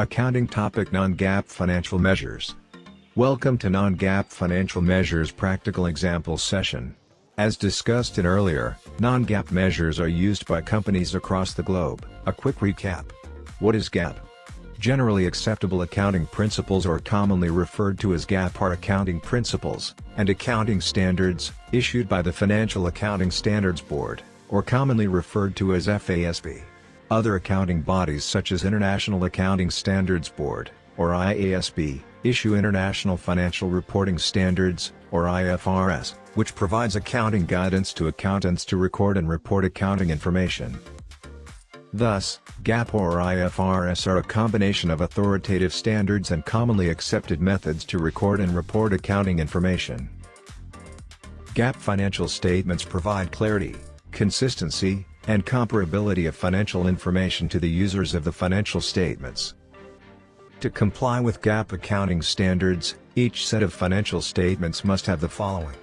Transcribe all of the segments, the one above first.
Accounting topic: non-GAAP financial measures. Welcome to non-GAAP financial measures practical example session. As discussed in earlier, non-GAAP measures are used by companies across the globe. A quick recap. What is GAAP? Generally acceptable accounting principles, or commonly referred to as GAAP, are accounting principles and accounting standards issued by the Financial Accounting Standards Board, or commonly referred to as FASB. Other accounting bodies such as International Accounting Standards Board, or IASB, issue International Financial Reporting Standards, or IFRS, which provides accounting guidance to accountants to record and report accounting information. Thus, GAAP or IFRS are a combination of authoritative standards and commonly accepted methods to record and report accounting information. GAAP financial statements provide clarity, consistency, and comparability of financial information to the users of the financial statements. To comply with GAAP accounting standards, each set of financial statements must have the following: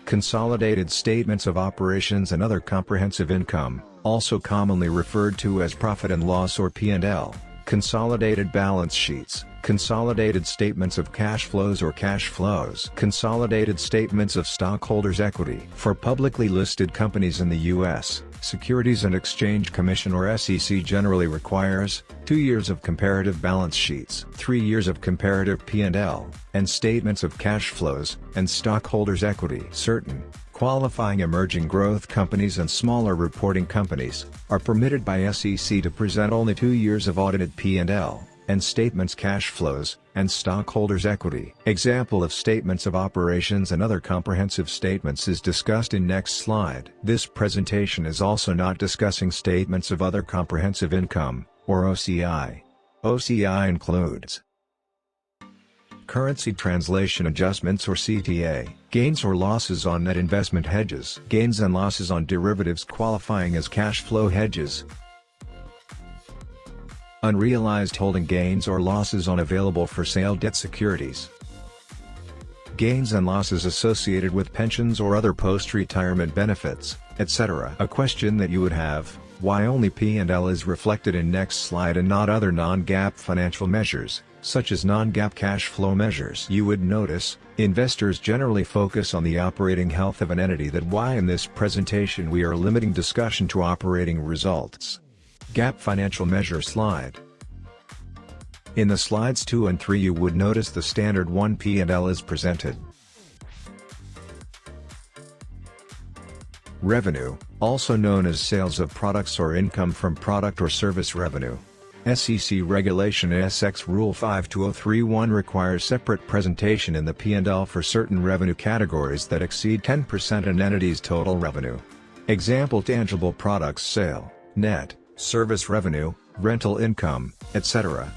consolidated statements of operations and other comprehensive income, also commonly referred to as profit and loss or P&L, consolidated balance sheets, consolidated statements of cash flows or cash flows, consolidated statements of stockholders' equity. For publicly listed companies in the U.S., Securities and Exchange Commission or SEC generally requires 2 years of comparative balance sheets, 3 years of comparative P&L, and statements of cash flows and stockholders' equity. Certain qualifying emerging growth companies and smaller reporting companies are permitted by SEC to present only 2 years of audited P&L and statements cash flows and stockholders' equity. Example of statements of operations and other comprehensive statements is discussed in next slide. This presentation is also not discussing statements of other comprehensive income, or OCI. OCI includes currency translation adjustments or CTA, gains or losses on net investment hedges, gains and losses on derivatives qualifying as cash flow hedges, unrealized holding gains or losses on available for sale debt securities, gains and losses associated with pensions or other post-retirement benefits, etc. A question that you would have: why only P&L is reflected in next slide and not other non-GAAP financial measures, such as non-GAAP cash flow measures? You would notice, investors generally focus on the operating health of an entity. That's why in this presentation we are limiting discussion to operating results. GAAP financial measure slide. In the slides 2 and 3 you would notice the standard 1 P&L is presented. Revenue, also known as sales of products or income from product or service revenue. SEC Regulation SX Rule 52031 requires separate presentation in the P&L for certain revenue categories that exceed 10% an entity's total revenue. Example: tangible products sale, net, service revenue, rental income, etc.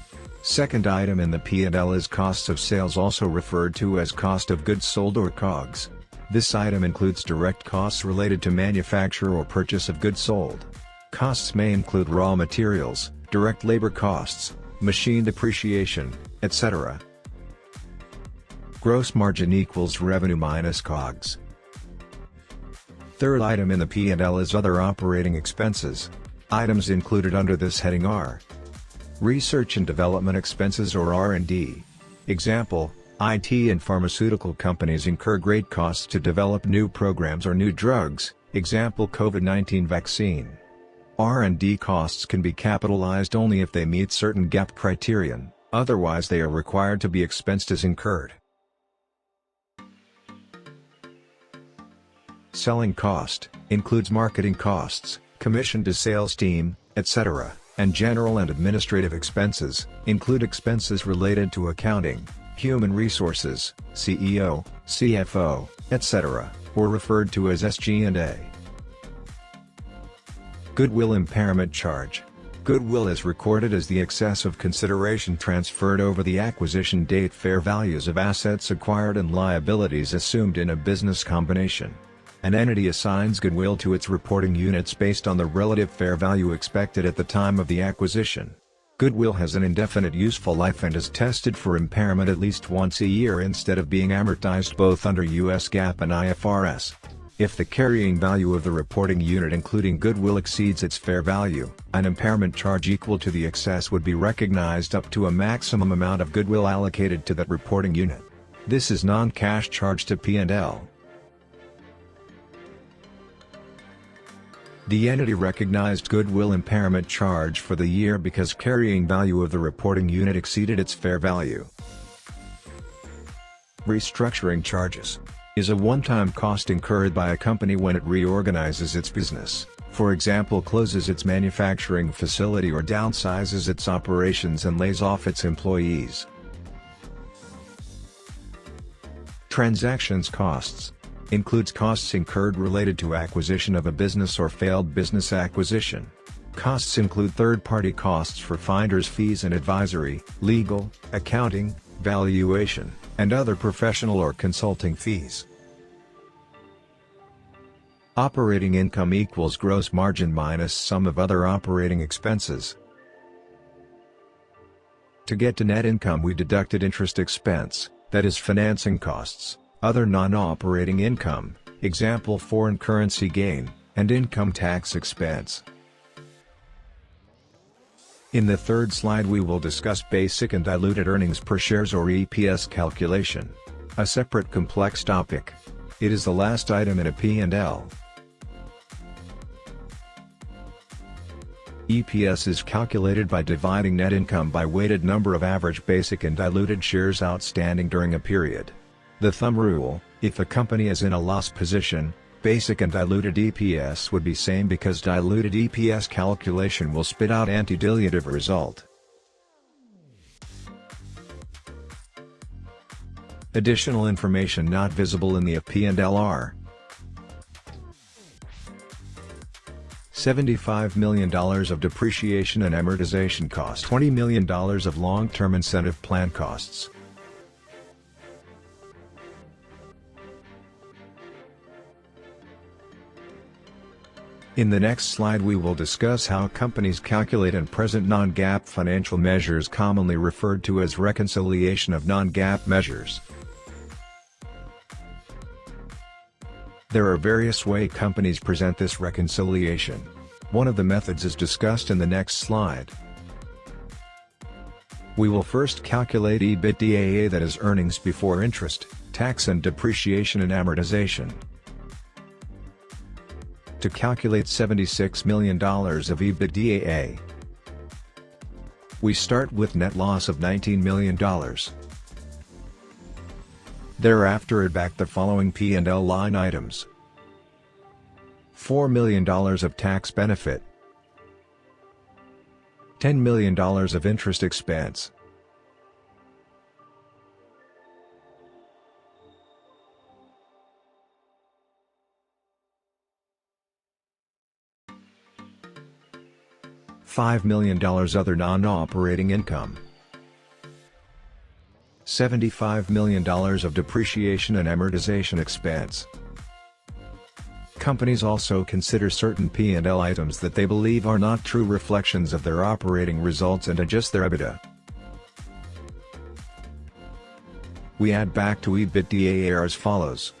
Second item in the P&L is costs of sales, also referred to as cost of goods sold or COGS. This item includes direct costs related to manufacture or purchase of goods sold. Costs may include raw materials, direct labor costs, machine depreciation, etc. Gross margin equals revenue minus COGS. Third item in the P&L is other operating expenses. Items included under this heading are research and development expenses or R&D. Example: IT and pharmaceutical companies incur great costs to develop new programs or new drugs. Example: COVID-19 vaccine. R&D costs can be capitalized only if they meet certain GAAP criterion, otherwise they are required to be expensed as incurred. Selling cost includes marketing costs, commission to sales team, etc., and general and administrative expenses include expenses related to accounting, human resources, CEO, CFO, etc., or referred to as SG&A. Goodwill impairment charge. Goodwill is recorded as the excess of consideration transferred over the acquisition date fair values of assets acquired and liabilities assumed in a business combination. An entity assigns goodwill to its reporting units based on the relative fair value expected at the time of the acquisition. Goodwill has an indefinite useful life and is tested for impairment at least once a year instead of being amortized both under US GAAP and IFRS. If the carrying value of the reporting unit including goodwill exceeds its fair value, an impairment charge equal to the excess would be recognized up to a maximum amount of goodwill allocated to that reporting unit. This is non-cash charge to P&L. The entity recognized goodwill impairment charge for the year because carrying value of the reporting unit exceeded its fair value. Restructuring charges is a one-time cost incurred by a company when it reorganizes its business, for example closes its manufacturing facility or downsizes its operations and lays off its employees. Transactions costs includes costs incurred related to acquisition of a business or failed business acquisition. Costs include third-party costs for finder's fees and advisory, legal, accounting, valuation, and other professional or consulting fees. Operating income equals gross margin minus sum of other operating expenses. To get to net income we deducted interest expense, that is financing costs, other non-operating income, example foreign currency gain, and income tax expense. In the third slide we will discuss basic and diluted earnings per shares or EPS calculation, a separate complex topic. It is the last item in a P&L. EPS is calculated by dividing net income by weighted number of average basic and diluted shares outstanding during a period. The thumb rule: if a company is in a loss position, basic and diluted EPS would be same because diluted EPS calculation will spit out anti-dilutive result. Additional information not visible in the P&L are $75 million of depreciation and amortization costs, $20 million of long-term incentive plan costs. In the next slide we will discuss how companies calculate and present non-GAAP financial measures commonly referred to as reconciliation of non-GAAP measures. There are various ways companies present this reconciliation. One of the methods is discussed in the next slide. We will first calculate EBITDA, that is earnings before interest, tax and depreciation and amortization. To calculate $76 million of EBITDA, we start with net loss of $19 million. Thereafter add back the following P&L line items: $4 million of tax benefit, $10 million of interest expense, $5 million other non-operating income, $75 million of depreciation and amortization expense. Companies also consider certain P&L items that they believe are not true reflections of their operating results and adjust their EBITDA. We add back to EBITDA as follows: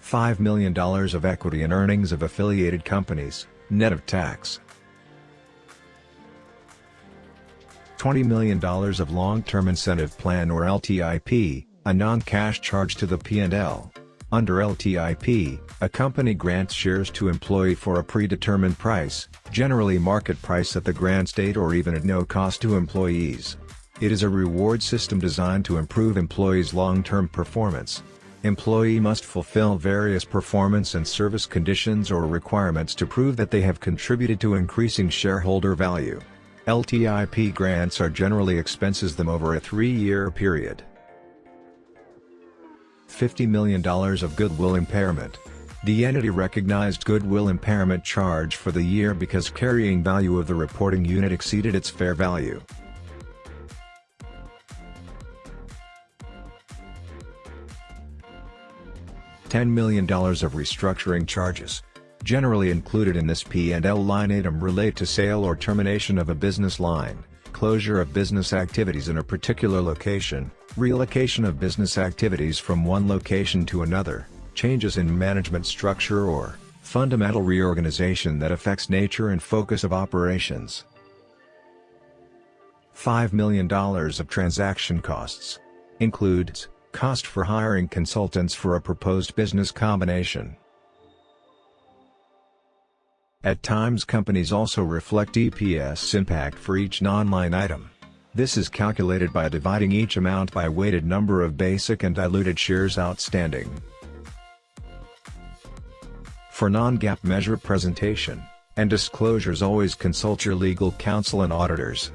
$5 million of equity and earnings of affiliated companies, net of tax. $20 million of long-term incentive plan or LTIP, a non-cash charge to the P&L. Under LTIP, a company grants shares to employee for a predetermined price, generally market price at the grant's date or even at no cost to employees. It is a reward system designed to improve employees' long-term performance. Employee must fulfill various performance and service conditions or requirements to prove that they have contributed to increasing shareholder value. LTIP grants are generally expenses them over a 3-year period. $50 million of goodwill impairment. The entity recognized goodwill impairment charge for the year because carrying value of the reporting unit exceeded its fair value. $10 million of restructuring charges. Generally included in this P&L line item relate to sale or termination of a business line, closure of business activities in a particular location, relocation of business activities from one location to another, changes in management structure or fundamental reorganization that affects nature and focus of operations. $5 million of transaction costs includes cost for hiring consultants for a proposed business combination. At times, companies also reflect EPS impact for each non-line item. This is calculated by dividing each amount by a weighted number of basic and diluted shares outstanding. For non-GAAP measure presentation and disclosures, always consult your legal counsel and auditors.